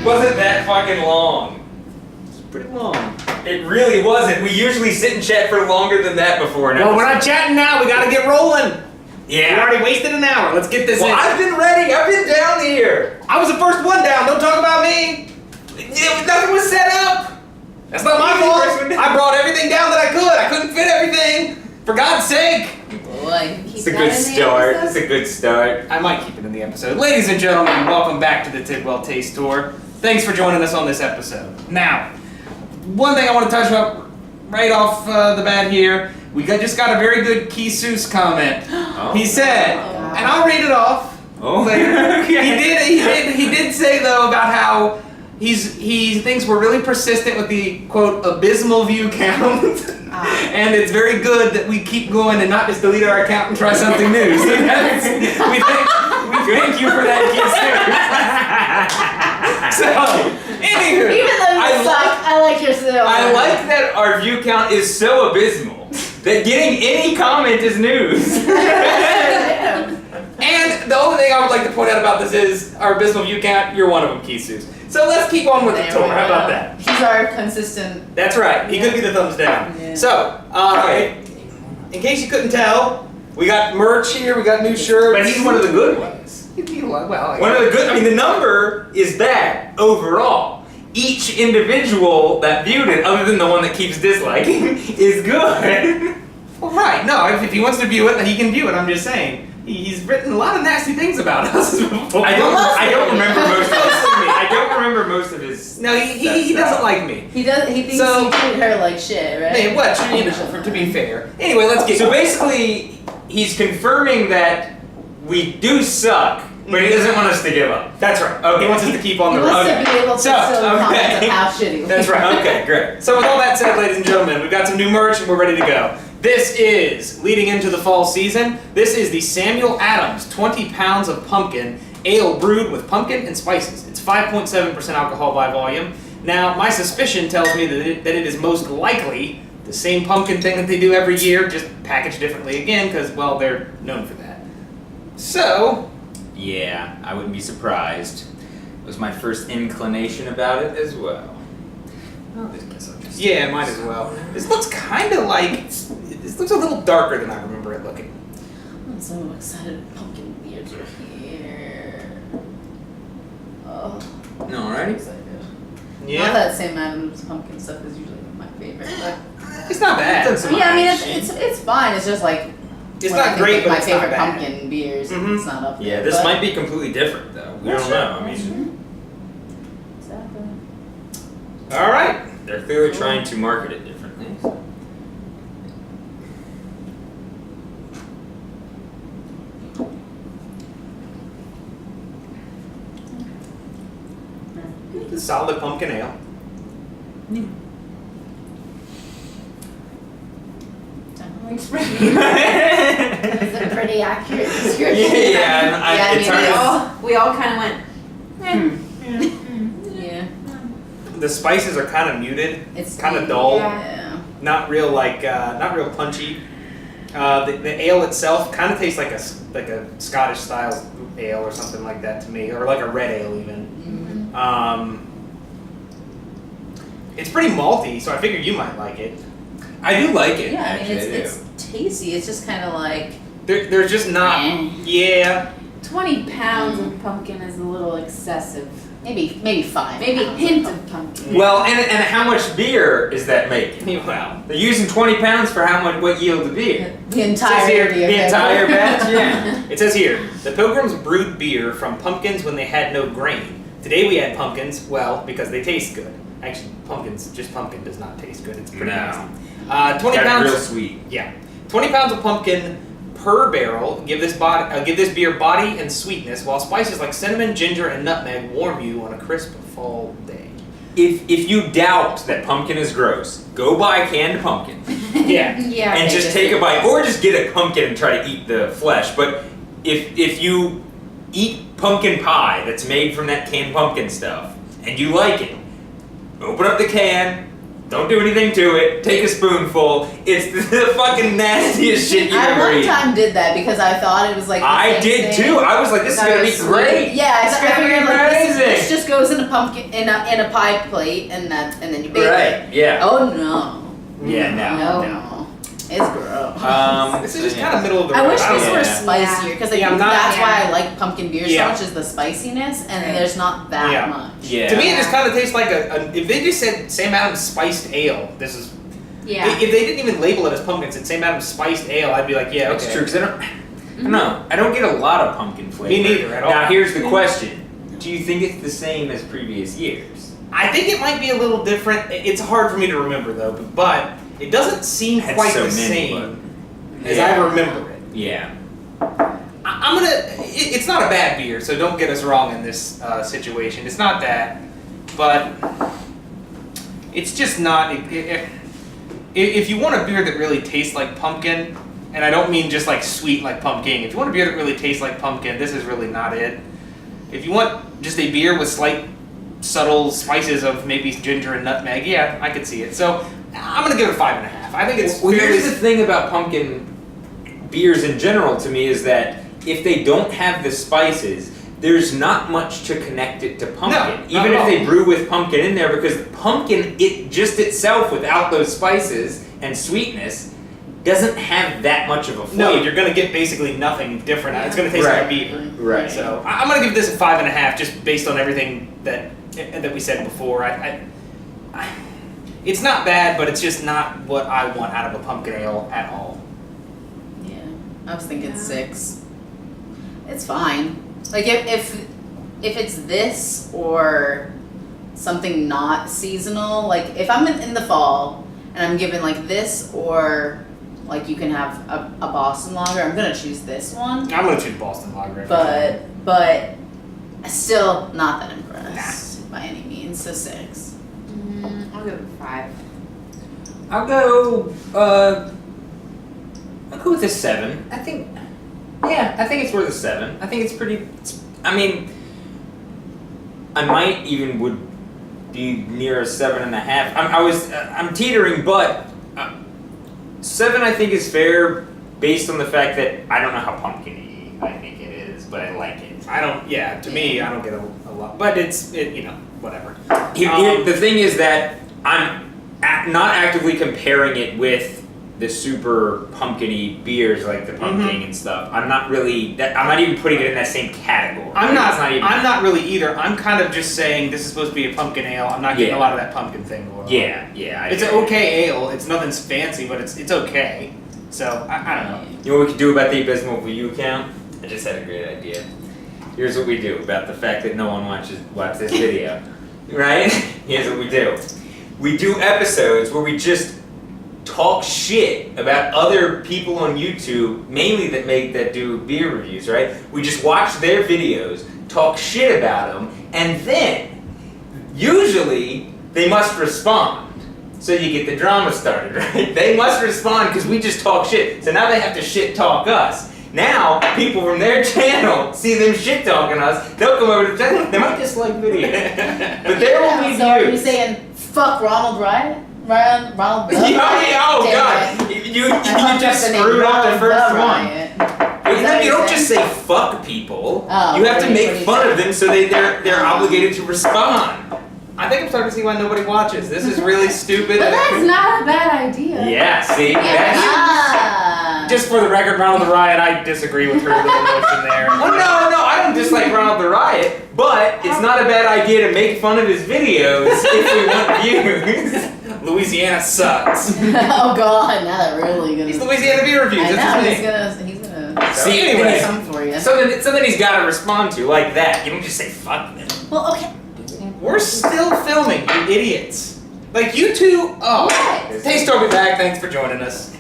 wasn't that fucking long. It's pretty long. It really wasn't. We usually sit and chat for longer than that before an Well, episode. we're not chatting now. We gotta get rolling. Yeah. We already wasted an hour. Let's get this in. I've been ready. I've been down here. I was the first one down. Don't talk about me. Nothing was set up. That's not my fault. I brought everything down that I could. I couldn't fit everything. For God's sake. Boy, It's a good start. It's a good start. I might keep it in the episode. Ladies and gentlemen, welcome back to the Tidwell Taste Tour. Thanks for joining us on this episode. Now, one thing I want to touch on right off the bat here. We just got a very good Kisus comment. Oh. He said, and I'll read it off. Oh. Later. He did say though about how he thinks we're really persistent with the quote abysmal view count, and it's very good that we keep going and not just delete our account and try something new. So we thank you for that, Kisus. So, anywho, Even though you suck, I like your still. I like that our view count is so abysmal that getting any comment is news. And the only thing I would like to point out about this is our abysmal view count. You're one of them, Kisus. So let's keep on with the tour. How about that? He's our consistent. That's right. He could be the thumbs down. Yeah. So, in case you couldn't tell, we got merch here. We got new shirts. But he's one of the good ones. Well, One of the good. I mean, the number is bad overall. Each individual that viewed it, other than the one that keeps disliking, is good. Well, right. No, if he wants to view it, then he can view it. I'm just saying. He's written a lot of nasty things about us before. I don't remember most of his. I don't remember most of his. No, he doesn't like me. He does. He thinks So- you treat her like shit, right? Hey, what? You know, to be fair. Anyway, let's get. So basically, he's confirming that we do suck, but he doesn't want us to give up. That's right. Okay. He wants us to keep on He the wants road. to be able to So, still okay. comment of how shitty. That's right. Okay, great. So with all that said, ladies and gentlemen, we've got some new merch and we're ready to go. This is, leading into the fall season, this is the Samuel Adams 20 pounds of pumpkin ale brewed with pumpkin and spices. It's 5.7% alcohol by volume. Now, my suspicion tells me that it is most likely the same pumpkin thing that they do every year, just packaged differently again, because, well, they're known for that. So, Yeah, I wouldn't be surprised. It was my first inclination about it as well. I guess I'll just yeah, might as well. This looks kind of like, this looks a little darker than I remember it looking. I'm so excited. Pumpkin beers are here. Oh, Alrighty. excited. Not Yeah, that Sam Adams pumpkin stuff is usually my favorite, but it's not bad. yeah, I mean it's fine. It's just like It's when I not think great, of but my it's not favorite bad. pumpkin beers. Mhm. It's not up there. Yeah, this but- might be completely different though. We don't know. I mean, Exactly. All right. they're clearly trying to market it differently. Solid pumpkin ale. It's a pretty accurate description. Yeah, I it's mean, hard. We all kind of went. Yeah. The spices are kind of muted. It's kind of dull. Yeah. Not real not real punchy. The ale itself kind of tastes like a Scottish style ale or something like that to me, or like a red ale even. It's pretty malty, so I figured you might like it. I do like it. Yeah, I mean actually, I do. it's tasty. It's just kind of like There's just not. Yeah. 20 pounds of pumpkin is a little excessive. maybe 5. Maybe a pounds hint of of pumpkin. Well, and how much beer is that making? Well, They're using 20 pounds for what yield of beer? the entirety of The it. entire batch, yeah. it says here, the Pilgrims brewed beer from pumpkins when they had no grain. Today we add pumpkins, well, because they taste good. Actually, just pumpkin does not taste good. It's pretty No. nasty. 20 Got pounds. real sweet. Yeah, 20 pounds of pumpkin per barrel give this beer body and sweetness, while spices like cinnamon, ginger, and nutmeg warm you on a crisp fall day. If you doubt that pumpkin is gross, go buy canned pumpkin Yeah. Yeah. and just take a bite, or just get a pumpkin and try to eat the flesh. But if you eat pumpkin pie that's made from that canned pumpkin stuff and you like it, open up the can. Don't do anything to it. Take a spoonful. It's the fucking nastiest shit you've I ever one eaten. time did that because I thought it was like the I same did thing. too. I was like, this is That gonna be was sweet. great. Yeah, It's I gonna be figured like this amazing. just goes in a pumpkin in a pie plate and then you bake it. Right. Yeah. Oh no. Yeah. No. It's gross. This is just kind of middle of the road. I wish don't this know. were Yeah. spicier because Yeah, I'm not- that's why I like pumpkin beer Yeah. so much is the spiciness and Right. there's not that Yeah. much. Yeah. To me, it just kind of tastes like if they just said Sam Adams spiced ale, this is. Yeah. If they didn't even label it as pumpkin, said Sam Adams spiced ale, I'd be like, yeah, okay. It's true, because I don't know. I don't get a lot of pumpkin flavor. Me neither at all. Now, here's the question. Do you think it's the same as previous years? I think it might be a little different. It's hard for me to remember though, but it doesn't seem Had quite so the many, same but- as Yeah. I remember it. Yeah. I'm gonna. It's not a bad beer, so don't get us wrong in this situation. It's not that, but it's just not. If you want a beer that really tastes like pumpkin, and I don't mean just like sweet like pumpkin. If you want a beer that really tastes like pumpkin, this is really not it. If you want just a beer with slight, subtle spices of maybe ginger and nutmeg, yeah, I could see it. So I'm gonna give it a 5.5. I think it's Well, fairly. here's the thing about pumpkin beers in general to me is that if they don't have the spices, there's not much to connect it to pumpkin. No, not Even at if they all. brew with pumpkin in there, because pumpkin, it just itself, without those spices and sweetness, doesn't have that much of a flavor. No, you're gonna get basically nothing different. It's gonna taste like a Right. beer. Right. So I'm gonna give this a 5.5, just based on everything that we said before. It's not bad, but it's just not what I want out of a pumpkin ale at all. Yeah. I was thinking 6. It's fine. Like if it's this or something not seasonal, like if I'm in the fall and I'm given like this or like you can have a Boston lager, I'm gonna choose this one. I'm gonna choose Boston Lager. But still not that impressed by any means. So 6. I'll give it a 5. I'll go with a 7. I think it's worth a 7. I think it's pretty. I mean, I might even would be near a 7.5. I'm teetering, but 7 I think is fair based on the fact that I don't know how pumpkin-y I think it is, but I like it. To me, I don't get a lot, but whatever. The thing is that I'm not actively comparing it with the super pumpkin-y beers like the pumpkin and stuff. I'm not even putting it in that same category. I'm It's even- not really either. I'm kind of just saying this is supposed to be a pumpkin ale. I'm not getting a lot of that pumpkin thing going on. Yeah. It's an okay ale. It's nothing fancy, but it's okay. So I don't know. You know what we could do about the abysmal view count? I just had a great idea. Here's what we do about the fact that no one watch this video. Right? Here's what we do. We do episodes where we just talk shit about other people on YouTube, mainly that do beer reviews, right? We just watch their videos, talk shit about them, and then usually they must respond. So you get the drama started, right? They must respond because we just talk shit. So now they have to shit talk us. Now people from their channel see them shit talking us. They'll come over to the channel. They might dislike video, but there will be So are you views. saying fuck Ronald Riot? Ronald the Oh Riot? god! Damn You it. I just fucked up the name screwed up the Ronald first one. Riot. You that don't what just say fuck people. Oh, You have to what make do you fun say? of them so they're obligated to respond. I think I'm starting to see why nobody watches. This is really stupid. But that's not a bad idea. Yeah, see? That's, Ah. Just for the record, Ronald the Riot, I disagree with her little notion there. well, no, I don't dislike Ronald the Riot, but it's not a bad idea to make fun of his videos if we want views. Louisiana sucks. Oh god, now that really gonna. He's Louisiana beer reviews. I know That's his he's name. gonna. See, anyway. anyway, Some for you. something he's got to respond to like that. You don't just say fuck them. Well, okay. We're still filming, you idiots. Like you two. Oh. What? Taste Toby back. Thanks for joining us.